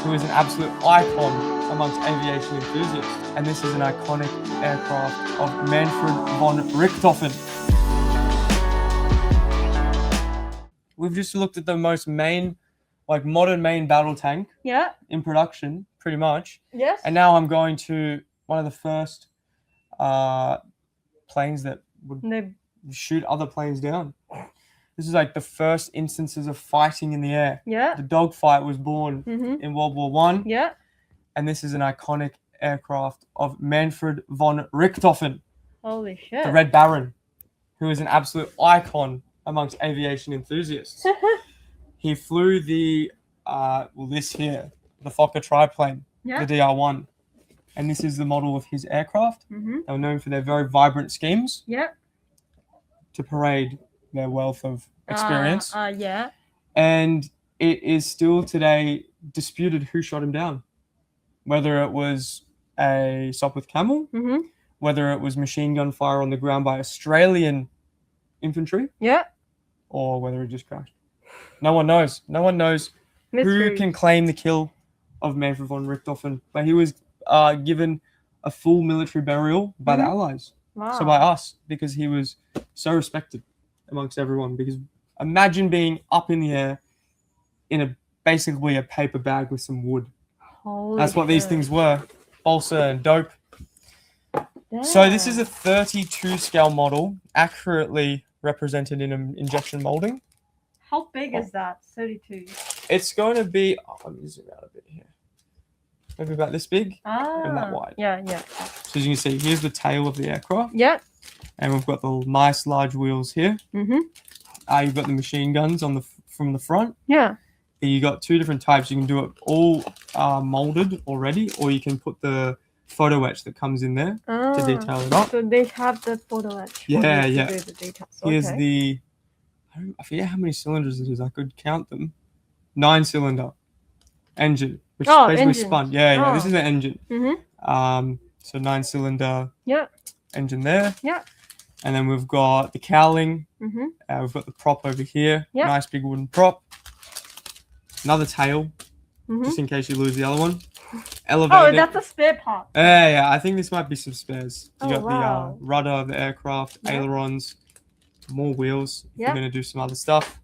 who is an absolute icon amongst aviation enthusiasts. And this is an iconic aircraft of Manfred von Richthofen. We've just looked at the most modern main battle tank in production, pretty much. Yes. And now I'm going to one of the first planes that would shoot other planes down. This is like the first instances of fighting in the air. Yeah. The dogfight was born in World War I. Yeah. And this is an iconic aircraft of Manfred von Richthofen. Holy shit. The Red Baron, who is an absolute icon amongst aviation enthusiasts. He flew the, this here, the Fokker Triplane, the DR1. And this is the model of his aircraft. They were known for their very vibrant schemes. Yeah. To parade their wealth of experience. Yeah. And it is still today disputed who shot him down. Whether it was a Sopwith Camel, whether it was machine gun fire on the ground by Australian infantry, or whether it just crashed. No one knows. No one knows who can claim the kill of Manfred von Richthofen. But he was given a full military burial by the Allies. Wow. So by us, because he was so respected amongst everyone. Because imagine being up in the air in basically a paper bag with some wood. Holy That's what these things were. Balsa and dope. Damn. So this is a 32 scale model, accurately represented in an injection molding. How big is that? 32. It's going to be, let me zoom out a bit here. Maybe about this big and that wide. Yeah. So as you can see, here's the tail of the aircraft. Yeah. And we've got the nice large wheels here. You've got the machine guns from the front. Yeah. You got two different types. You can do it all molded already, or you can put the photo etch that comes in there to detail it up. So they have the photo etch. Yeah. The details. Here's the, I forget how many cylinders it is. I could count them. 9-cylinder engine, which is basically spun. Yeah. This is an engine. So 9-cylinder engine there. Yeah. And then we've got the cowling. We've got the prop over here. Yeah. Nice big wooden prop. Another tail, just in case you lose the other one. Elevator. Oh, that's a spare part. Yeah. I think this might be some spares. You got wow. the rudder of the aircraft, ailerons, more wheels. If you're going to do some other stuff.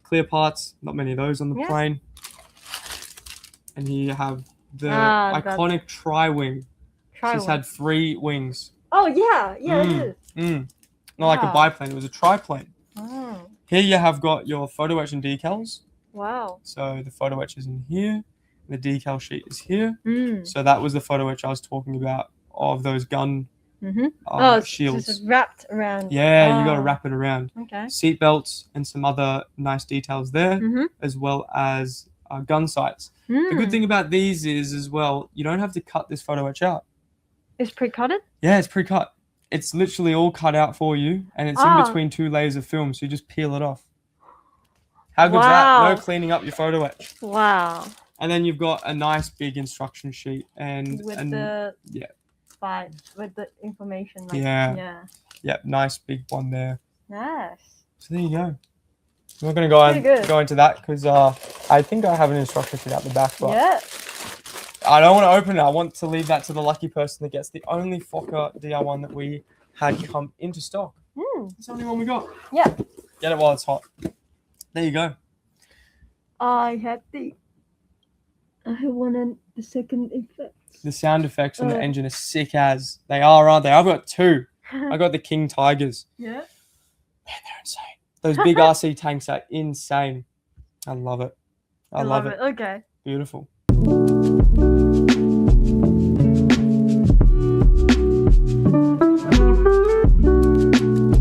Clear parts. Not many of those on the plane. And here you have the iconic tri-wing. This had 3 wings. Oh, yeah. It is. Not like a biplane. It was a triplane. Oh. Here you have got your photo etch and decals. Wow. So the photo etch is in here. The decal sheet is here. So that was the photo etch I was talking about of those gun shields. Just wrapped around. Yeah, you got to wrap it around. Okay. Seat belts and some other nice details there, as well as gun sights. The good thing about these is, as well, you don't have to cut this photo etch out. It's pre-cutted? Yeah, it's pre-cut. It's literally all cut out for you, and it's in between 2 layers of film, so you just peel it off. How good's that? No cleaning up your photo etch. Wow. And then you've got a nice big instruction sheet and with the information. Yep, nice big one there. Nice. So there you go. We're not going to go into that because I think I have an instruction sheet out the back, but I don't want to open it. I want to leave that to the lucky person that gets the only Fokker DR1 that we had come into stock. It's the only one we got. Yeah. Get it while it's hot. There you go. I wanted the second effects. The sound effects on the engine are sick as. They are, aren't they? I've got 2. I got the King Tigers. Yeah. Man, they're insane. Those big RC tanks are insane. I love it. I love it. Okay. Beautiful.